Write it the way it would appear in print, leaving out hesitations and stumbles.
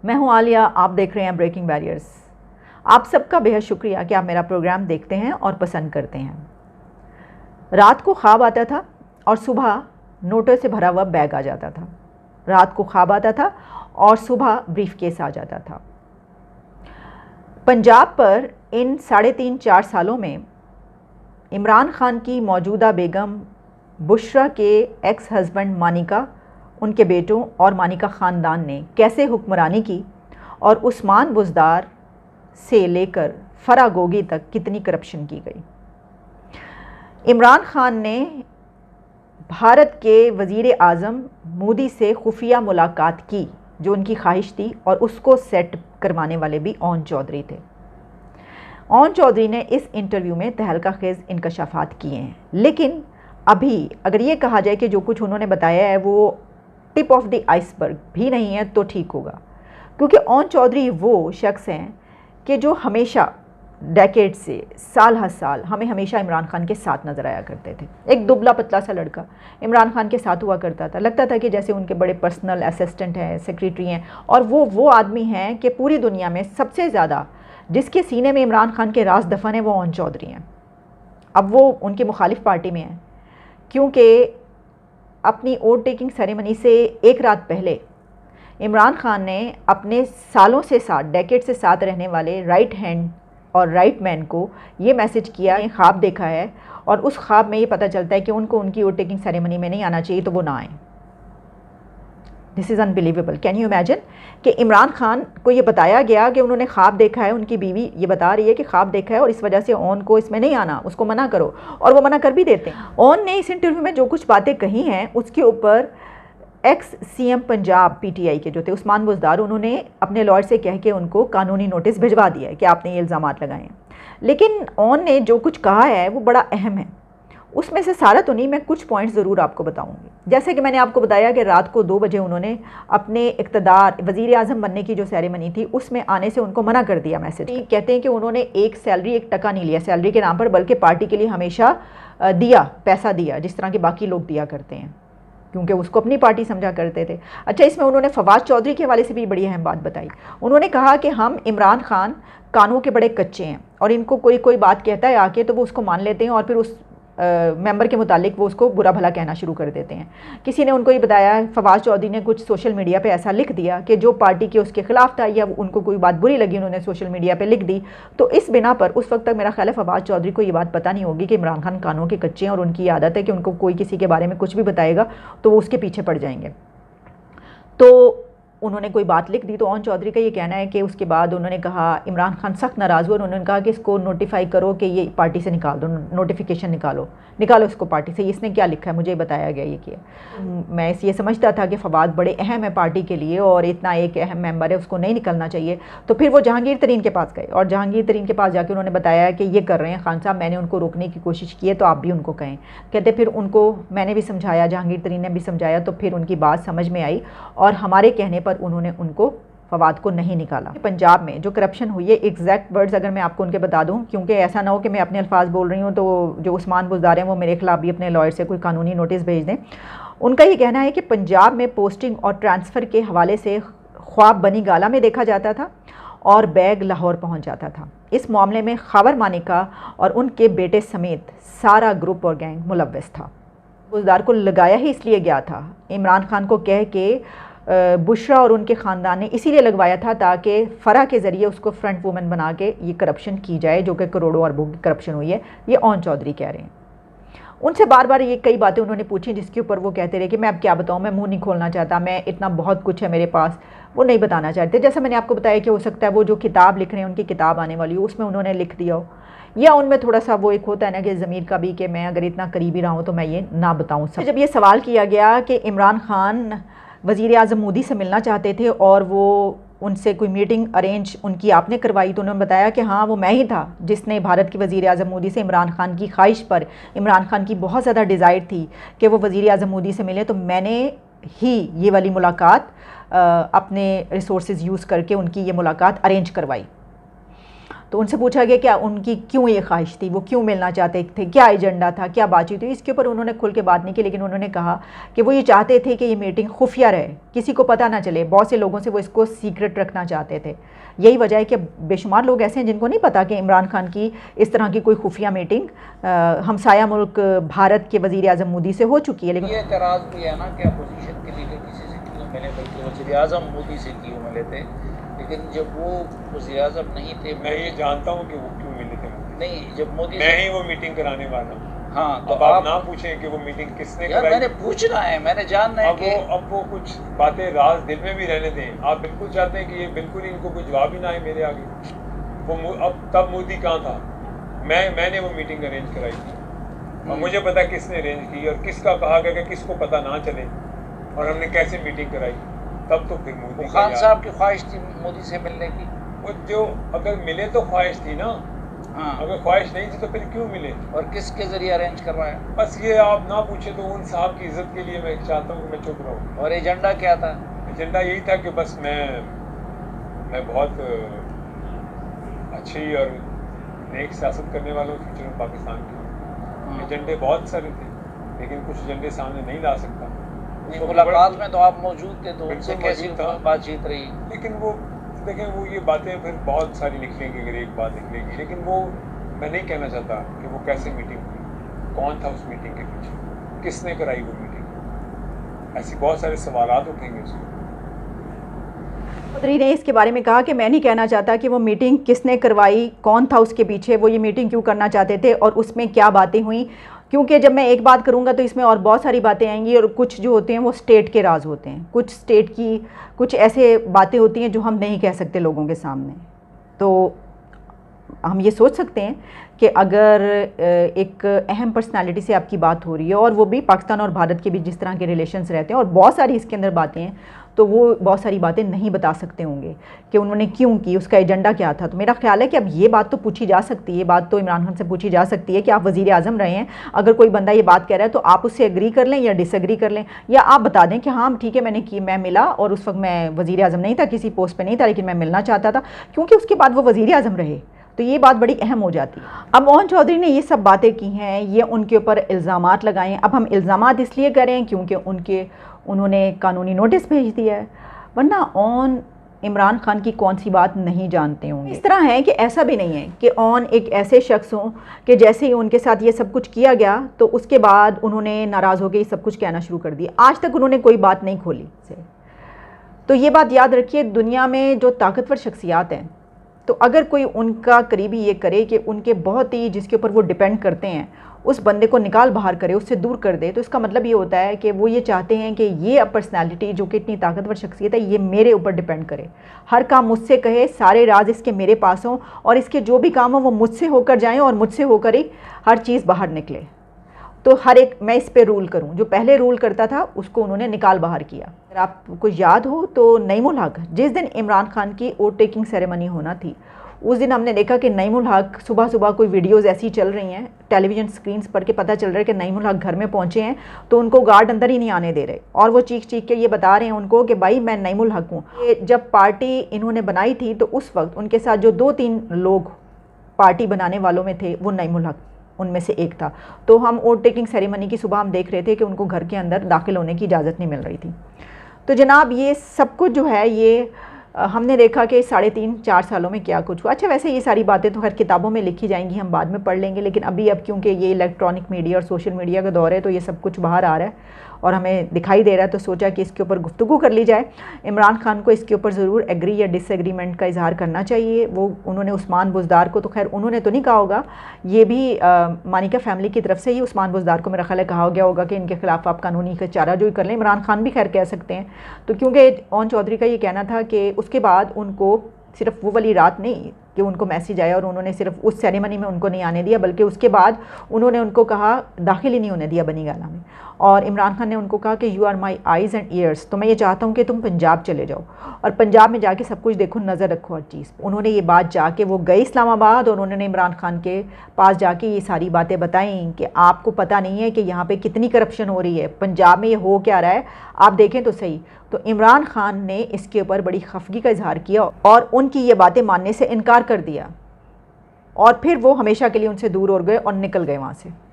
मैं हूं आलिया, आप देख रहे हैं ब्रेकिंग बैरियर्स। आप सबका बेहद शुक्रिया कि आप मेरा प्रोग्राम देखते हैं और पसंद करते हैं। रात को ख्वाब आता था और सुबह नोटों से भरा हुआ बैग आ जाता था। रात को ख्वाब आता था और सुबह ब्रीफकेस आ जाता था। पंजाब पर इन 3.5-4 सालों में इमरान खान की मौजूदा बेगम बुशरा के एक्स हस्बैंड मानिका, उनके बेटों और मानिका ख़ानदान ने कैसे हुक्मरानी की और उस्मान बुज़दार से लेकर फराह गोगी तक कितनी करप्शन की गई। इमरान खान ने भारत के वज़ीर आज़म मोदी से खुफिया मुलाकात की, जो उनकी ख्वाहिश थी, और उसको सेट करवाने वाले भी ओन चौधरी थे। ओन चौधरी ने इस इंटरव्यू में तहलका खेज़ इंकशाफात किए हैं, लेकिन अभी अगर ये कहा जाए कि जो कुछ उन्होंने बताया है वो टिप ऑफ द आइसबर्ग भी नहीं है तो ठीक होगा, क्योंकि ओन चौधरी वो शख्स हैं कि जो हमेशा डेकेड से साल हर साल हमें हमेशा इमरान खान के साथ नज़र आया करते थे। एक दुबला पतला सा लड़का इमरान खान के साथ हुआ करता था, लगता था कि जैसे उनके बड़े पर्सनल असिस्टेंट हैं, सेक्रेटरी हैं, और वो आदमी हैं कि पूरी दुनिया में सबसे ज़्यादा जिसके सीने में इमरान खान के राज दफन है वो ओन चौधरी हैं। अब वो उनकी मुखालिफ पार्टी में हैं, क्योंकि अपनी वोट टेकिंग सेरेमनी से एक रात पहले इमरान खान ने अपने सालों से साथ, डेकेड से साथ रहने वाले राइट हैंड और राइट मैन को ये मैसेज किया, ख्वाब देखा है, और उस ख्वाब में ये पता चलता है कि उनको उनकी वोट टेकिंग सेरेमनी में नहीं आना चाहिए, तो वो ना आए। This is unbelievable. Can you imagine कि इमरान खान को ये बताया गया कि उन्होंने ख्वाब देखा है, उनकी बीवी ये बता रही है कि ख्वाब देखा है और इस वजह से ओन को इसमें नहीं आना, उसको मना करो, और वो मना कर भी देते हैं। ओन ने इस इंटरव्यू में जो कुछ बातें कही हैं उसके ऊपर एक्स सीएम पंजाब पीटीआई के जो थे उस्मान बुज़दार, उन्होंने अपने लॉयर से कह के उनको कानूनी नोटिस भिजवा दिया है कि आपने ये इल्ज़ामात लगाए हैं। लेकिन ओन ने जो कुछ कहा है वो बड़ा अहम है। उसमें से सारा तो नहीं, मैं कुछ पॉइंट्स ज़रूर आपको बताऊंगी। जैसे कि मैंने आपको बताया कि रात को 2 बजे उन्होंने अपने इक़्तिदार वज़ीर आज़म बनने की जो सेरेमनी थी उसमें आने से उनको मना कर दिया मैसेज। कहते हैं कि उन्होंने एक टका नहीं लिया सैलरी के नाम पर, बल्कि पार्टी के लिए हमेशा पैसा दिया, जिस तरह के बाकी लोग दिया करते हैं, क्योंकि उसको अपनी पार्टी समझा करते थे। अच्छा, इसमें उन्होंने फवाद चौधरी के हवाले से भी बड़ी अहम बात बताई। उन्होंने कहा कि हम इमरान खान कानों के बड़े कच्चे हैं और इनको कोई बात कहता है आके तो वो उसको मान लेते हैं और फिर उस मेंबर के मुतालिक वो उसको बुरा भला कहना शुरू कर देते हैं। किसी ने उनको ये बताया, फवाद चौधरी ने कुछ सोशल मीडिया पे ऐसा लिख दिया कि जो पार्टी के उसके खिलाफ था या उनको कोई बात बुरी लगी, उन्होंने सोशल मीडिया पे लिख दी। तो इस बिना पर उस वक्त तक मेरा ख्याल है फवाद चौधरी को ये बात पता नहीं होगी कि इमरान खान कानों के कच्चे हैं और उनकी आदत है कि उनको कोई किसी के बारे में कुछ भी बताएगा तो वो उसके पीछे पड़ जाएंगे। तो उन्होंने कोई बात लिख दी। तो ओन चौधरी का ये कहना है कि उसके बाद उन्होंने कहा, इमरान खान सख्त नाराज़ हुए और उन्होंने कहा कि इसको नोटिफाई करो कि ये पार्टी से निकाल दो, नोटिफिकेशन निकालो इसको पार्टी से। इसने क्या लिखा है मुझे बताया गया ये किया। मैं ये समझता था कि फवाद बड़े अहम है पार्टी के लिए और इतना एक अहम मेंबर है, उसको नहीं निकलना चाहिए। तो फिर वो जहांगीर तरीन के पास गए और जहांगीर तरीन के पास जाके उन्होंने बताया कि ये कर रहे हैं खान साहब, मैंने उनको रोकने की कोशिश की है, तो आप भी उनको कहें। कहते फिर उनको मैंने भी समझाया, जहांगीर तरीन ने भी समझाया, तो फिर उनकी बात समझ में आई और हमारे कहने पर उन्होंने उनको फवाद को नहीं निकाला। पंजाब में जो करप्शन हुई है, एग्जैक्ट वर्ड्स अगर मैं आपको उनके बता दूं, क्योंकि ऐसा ना हो कि मैं अपने अल्फाज बोल रही हूं तो जो उस्मान बुज़दार हैं वो मेरे खिलाफ भी अपने लॉयर से कोई कानूनी नोटिस भेज दें। उनका ये कहना है कि पंजाब में पोस्टिंग और ट्रांसफ़र के हवाले से ख्वाब बनी गाला में देखा जाता था और बैग लाहौर पहुँच जाता था। इस मामले में खबर मानिका और उनके बेटे समेत सारा ग्रुप और गैंग मुलव्वस था। बुज़दार को लगाया ही इसलिए गया था, इमरान खान को कह के बुशरा और उनके ख़ानदान ने इसीलिए लगवाया था ताकि फ़राह के ज़रिए उसको फ्रंट वूमेन बना के ये करप्शन की जाए, जो कि करोड़ों अरबों की करप्शन हुई है। ये ओन चौधरी कह रहे हैं। उनसे बार बार ये कई बातें उन्होंने पूछी जिसके ऊपर वो कहते रहे कि मैं अब क्या बताऊँ, मैं मुंह नहीं खोलना चाहता, मैं इतना बहुत कुछ है मेरे पास, वो नहीं बताना चाहते। जैसा मैंने आपको बताया कि हो सकता है वो जो किताब लिख रहे हैं, उनकी किताब आने वाली हो, उसमें उन्होंने लिख दिया हो, या उनमें थोड़ा सा वो एक होता है ना कि ज़मीर का भी कि मैं अगर इतना करीबी रहा हूँ तो मैं ये ना बताऊँ। जब ये सवाल किया गया कि इमरान खान वज़ीर आज़म मोदी से मिलना चाहते थे और वो उनसे कोई मीटिंग अरेंज उनकी आपने करवाई, तो उन्होंने बताया कि हाँ वो मैं ही था जिसने भारत के वज़ीर आज़म मोदी से इमरान खान की ख्वाहिश पर, इमरान खान की बहुत ज़्यादा डिज़ायर थी कि वो वज़ीर आज़म मोदी से मिले, तो मैंने ही ये वाली मुलाकात अपने रिसोर्सेज यूज़ करके उनकी ये मुलाकात अरेंज करवाई। तो तो उनसे पूछा गया क्या उनकी क्यों ये ख्वाहिश थी, वो क्यों मिलना चाहते थे, क्या एजेंडा था, क्या बातचीत हुई। इसके ऊपर उन्होंने खुल के बात नहीं की, लेकिन उन्होंने कहा कि वो ये चाहते थे कि ये मीटिंग खुफिया रहे, किसी को पता ना चले। बहुत से लोगों से वो इसको सीक्रेट रखना चाहते थे। यही वजह है कि बेशुमार लोग ऐसे हैं जिनको नहीं पता कि इमरान खान की इस तरह की कोई खुफिया मीटिंग हमसाया मुल्क भारत के वज़ीर आज़म मोदी से हो चुकी है। लेकिन ये एतराज़ भी है ना कि अपोजिशन के लीडर किसी से क्यों मिले, बल्कि वज़ीर आज़म मोदी से क्यों मिले थे। लेकिन जब वो वज़ीर आज़म नहीं थे, मैं ये जानता हूँ कि वो क्यों मिले थे। नहीं, जब मोदी मैं ही वो मीटिंग कराने वाला हूँ। हाँ, तो आप ना पूछें कि वो मीटिंग किसने कराई। मैंने पूछना है, मैंने जानना है कि अब वो कुछ बातें राज दिल में भी रहने दें। आप बिल्कुल चाहते हैं कि ये बिल्कुल इनको कोई जवाब ही ना आए मेरे आगे। वो अब तब मोदी कहाँ था, मैंने वो मीटिंग अरेंज कराई थी और मुझे पता किसने अरेंज की और किसका कहा गया कि किसको पता ना चले और हमने कैसे मीटिंग कराई। तब तो फिर मोदी खान साहब की ख्वाहिश थी मोदी से मिलने की। वो जो अगर मिले तो ख्वाहिश थी ना। हाँ, अगर ख्वाहिश नहीं थी तो फिर क्यों मिले। और किसके जरिए अरेंज करवाया। बस ये आप ना पूछे तो उन साहब की इज्जत के लिए मैं चाहता हूँ कि मैं चुप रहूँ। और एजेंडा क्या था। एजेंडा यही था कि बस मैं बहुत अच्छी और नेक सियासत करने वाला हूँ फ्यूचर में पाकिस्तान के। एजेंडे बहुत सारे थे लेकिन कुछ एजेंडे सामने नहीं ला सकता। मुलाकात में तो आप मौजूद थे, तो उनसे कैसी बातचीत रही। लेकिन वो देखें, वो ये बातें फिर बहुत सारी निकलेंगी, अगर एक बात निकलेगी। लेकिन वो मैं नहीं कहना चाहता कि वो कैसे मीटिंग हुई, कौन था उस मीटिंग के पीछे, किसने कराई वो मीटिंग। ऐसी बहुत सारे सवालात उठेंगे उसमें। चौधरी ने इसके बारे में कहा कि मैं नहीं कहना चाहता कि वो मीटिंग किसने करवाई, कौन था उसके पीछे, वो ये मीटिंग क्यों करना चाहते थे और उसमें क्या बातें हुई, क्योंकि जब मैं एक बात करूंगा तो इसमें और बहुत सारी बातें आएंगी और कुछ जो होते हैं वो स्टेट के राज होते हैं, कुछ स्टेट की कुछ ऐसे बातें होती हैं जो हम नहीं कह सकते लोगों के सामने। तो हम ये सोच सकते हैं कि अगर एक अहम पर्सनालिटी से आपकी बात हो रही है और वो भी पाकिस्तान और भारत के बीच जिस तरह के रिलेशंस रहते हैं और बहुत सारी इसके अंदर बातें हैं, तो वो बहुत सारी बातें नहीं बता सकते होंगे कि उन्होंने क्यों की, उसका एजेंडा क्या था। तो मेरा ख्याल है कि अब ये बात तो पूछी जा सकती है, ये बात तो इमरान खान से पूछी जा सकती है कि आप वज़ीर आज़म रहे हैं, अगर कोई बंदा ये बात कह रहा है तो आप उससे एग्री कर लें या डिसएग्री कर लें, या आप बता दें कि हाँ ठीक है मैंने की, मैं मिला और उस वक्त मैं वज़ीर आज़म नहीं था, किसी पोस्ट पर नहीं था, लेकिन मैं मिलना चाहता था, क्योंकि उसके बाद वो वज़ीर आज़म रहे। तो ये बात बड़ी अहम हो जाती है। अब मोहन चौधरी ने ये सब बातें की हैं, ये उनके ऊपर इल्ज़ामात लगाए हैं। अब हम इल्ज़ामात इसलिए करें क्योंकि उन्होंने कानूनी नोटिस भेज दिया है, वरना ऑन इमरान खान की कौन सी बात नहीं जानते होंगे। इस तरह है कि ऐसा भी नहीं है कि ऑन एक ऐसे शख्स हों कि जैसे ही उनके साथ ये सब कुछ किया गया तो उसके बाद उन्होंने नाराज़ हो के सब कुछ कहना शुरू कर दिया। आज तक उन्होंने कोई बात नहीं खोली से। तो ये बात याद रखिए, दुनिया में जो ताकतवर शख्सियात हैं, तो अगर कोई उनका करीबी ये करे कि उनके बहुत ही जिसके ऊपर वो डिपेंड करते हैं उस बंदे को निकाल बाहर करे, उससे दूर कर दे, तो इसका मतलब ये होता है कि वो ये चाहते हैं कि ये पर्सनालिटी जो कि इतनी ताकतवर शख्सियत है ये मेरे ऊपर डिपेंड करे, हर काम मुझसे कहे, सारे राज इसके मेरे पास हों और इसके जो भी काम हो वो मुझसे होकर जाएं और मुझसे होकर ही हर चीज़ बाहर निकले। तो हर एक मैं इस पे रूल करूं, जो पहले रूल करता था उसको उन्होंने निकाल बाहर किया। अगर आपको याद हो तो नईमुल हक, जिस दिन इमरान खान की वोट टेकिंग सेरेमनी होना थी, उस दिन हमने देखा कि नईमुल हक सुबह सुबह कोई वीडियोज़ ऐसी चल रही हैं टेलीविज़न स्क्रीन्स पर के पता चल रहा है कि नईमुल हक घर में पहुंचे हैं तो उनको गार्ड अंदर ही नहीं आने दे रहे और वो चीख चीख के ये बता रहे हैं उनको कि भाई मैं नईमुल हक हूँ। जब पार्टी इन्होंने बनाई थी तो उस वक्त उनके साथ जो 2-3 लोग पार्टी बनाने वालों में थे वो नईमुल हक उनमें से एक था। तो हम वोट टेकिंग सेरेमनी की सुबह हम देख रहे थे कि उनको घर के अंदर दाखिल होने की इजाज़त नहीं मिल रही थी। तो जनाब ये सब कुछ जो है ये हमने देखा कि 3.5-4 सालों में क्या कुछ हुआ। अच्छा वैसे ये सारी बातें तो हर किताबों में लिखी जाएंगी, हम बाद में पढ़ लेंगे, लेकिन अभी अब क्योंकि ये इलेक्ट्रॉनिक मीडिया और सोशल मीडिया का दौर है तो ये सब कुछ बाहर आ रहा है और हमें दिखाई दे रहा है, तो सोचा कि इसके ऊपर गुफ्तगू कर ली जाए। इमरान खान को इसके ऊपर ज़रूर एग्री या डिसएग्रीमेंट का इजहार करना चाहिए। वो उन्होंने उस्मान बुज़दार को, तो खैर उन्होंने तो नहीं कहा होगा, ये भी मानिका फैमिली की तरफ से ही उस्मान बुज़दार को मेरा ख्याल है कहा गया होगा कि इनके खिलाफ आप कानूनी चाराजोई कर लें। इमरान खान भी खैर कह सकते हैं। तो क्योंकि ओन चौधरी का ये कहना था कि उसके बाद उनको सिर्फ वो वाली रात नहीं कि उनको मैसेज आया और उन्होंने सिर्फ उस सेरेमनी में उनको नहीं आने दिया, बल्कि उसके बाद उन्होंने उनको कहा दाखिल ही नहीं होने दिया बनी गाला में। और इमरान खान ने उनको कहा कि you are my eyes and ears, तो मैं ये चाहता हूँ कि तुम पंजाब चले जाओ और पंजाब में जाके सब कुछ देखो, नज़र रखो हर चीज़। उन्होंने ये बात जाके वो गए इस्लामाबाद और उन्होंने इमरान खान के पास जाके ये सारी बातें बताई कि आपको पता नहीं है कि यहाँ पे कितनी करप्शन हो रही है, पंजाब में ये हो क्या रहा है, आप देखें तो सही। तो इमरान खान ने इसके ऊपर बड़ी खफगी का इजहार किया और उनकी ये बातें मानने से इनकार कर दिया। और फिर वो हमेशा के लिए उनसे दूर हो गए और निकल गए वहाँ से।